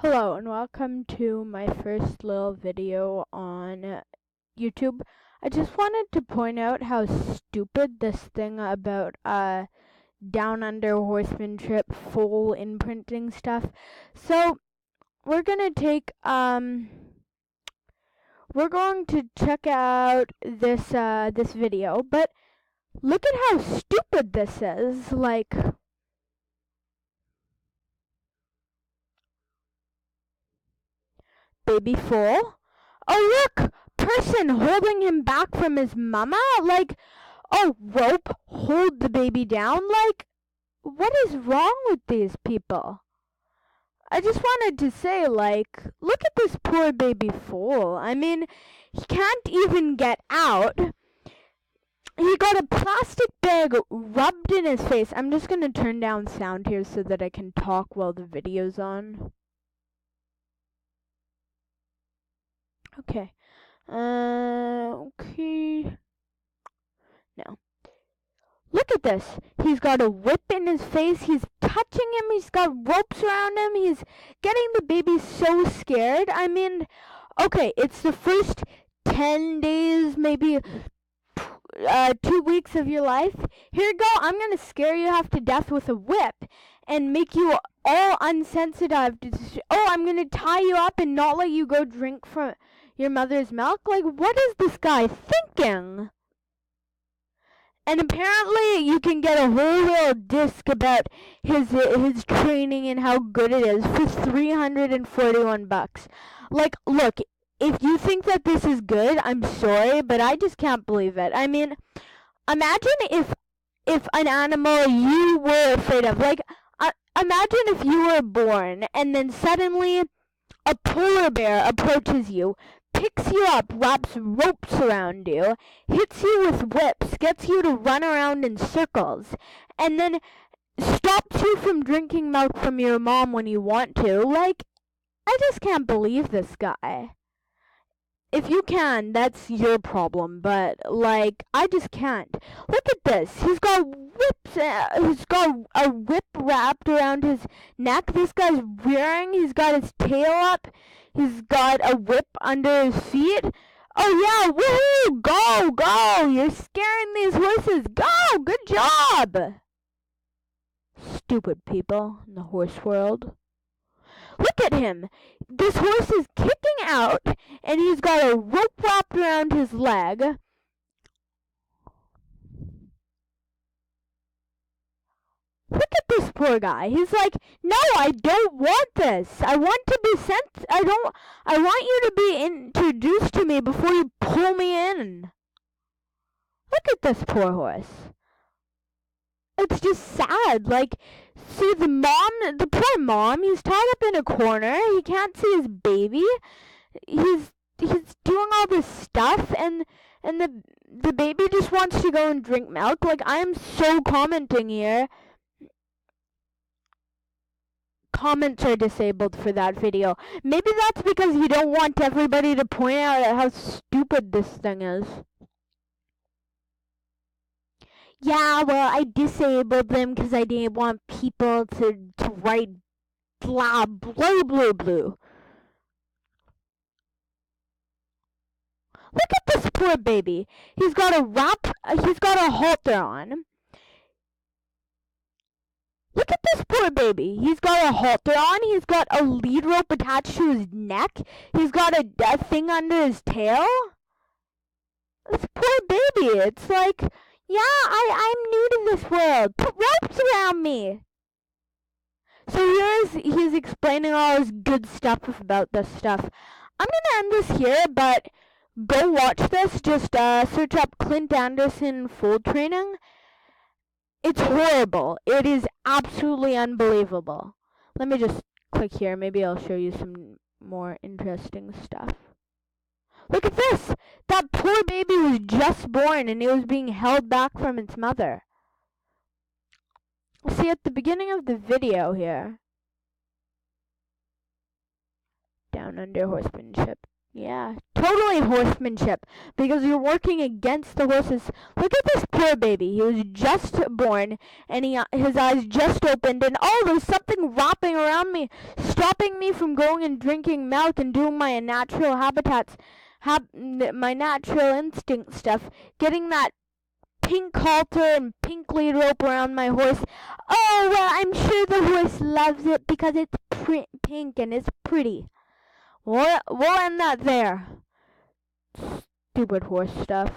Hello and welcome to my first little video on YouTube. I just wanted to point out how stupid this thing about down under horsemanship full imprinting stuff. So we're gonna we're going to check out this video, but look at how stupid this is. Like, baby foal. Oh look! Person holding him back from his mama? Like, oh, rope, hold the baby down? Like, what is wrong with these people? I just wanted to say, like, look at this poor baby foal. I mean, he can't even get out. He got a plastic bag rubbed in his face. I'm just gonna turn down sound here so that I can talk while the video's on. Okay. Okay. No. Look at this. He's got a whip in his face. He's touching him. He's got ropes around him. He's getting the baby so scared. I mean, okay, it's the first 10 days, maybe 2 weeks of your life. Here you go. I'm going to scare you half to death with a whip and make you all unsensitive. I'm going to tie you up and not let you go drink from your mother's milk. Like, what is this guy thinking? And apparently you can get a whole little disc about his training and how good it is for $341. Like, look, if you think that this is good, I'm sorry, but I just can't believe it. I mean, imagine if an animal you were afraid of, like, imagine if you were born and then suddenly a polar bear approaches you, picks you up, wraps ropes around you, hits you with whips, gets you to run around in circles, and then stops you from drinking milk from your mom when you want to. Like, I just can't believe this guy. If you can, that's your problem, but, like, I just can't. Look at this. He's got whips, he's got a whip wrapped around his neck. This guy's rearing, he's got his tail up, he's got a whip under his feet. Oh yeah, woohoo! Go, go! You're scaring these horses. Go! Good job! Stupid people in the horse world. Look at him! This horse is kicking out, and he's got a rope wrapped around his leg. Look at this poor guy. He's like, no, I don't want this. I want to be sent. I want you to be introduced to me before you pull me in. Look at this poor horse. It's just sad. Like, see the poor mom, he's tied up in a corner. He can't see his baby. He's doing all this stuff, and the baby just wants to go and drink milk. Like, I'm so commenting here. Comments are disabled for that video. Maybe that's because you don't want everybody to point out how stupid this thing is. Yeah, well, I disabled them because I didn't want people to write blah, blue, blue, blue. Look at this poor baby. He's got a halter on. Look at this poor baby. He's got a halter on. He's got a lead rope attached to his neck. He's got a thing under his tail. This poor baby. It's like, yeah, I'm new to this world. Put ropes around me. So he's explaining all his good stuff about this stuff. I'm gonna end this here, but go watch this. Just search up Clint Anderson foal training. It's horrible. It is absolutely unbelievable. Let me just click here. Maybe I'll show you some more interesting stuff. Look at this! That poor baby was just born and it was being held back from its mother. See, at the beginning of the video here, down under horsemanship, Yeah, totally horsemanship, because you're working against the horses. Look at this poor baby. He was just born, and his eyes just opened, and oh, there's something wrapping around me, stopping me from going and drinking milk and doing my natural habitats, my natural instinct stuff, getting that pink halter and pink lead rope around my horse. Oh, well, I'm sure the horse loves it because it's pink and it's pretty. We'll end that there. Stupid horse stuff.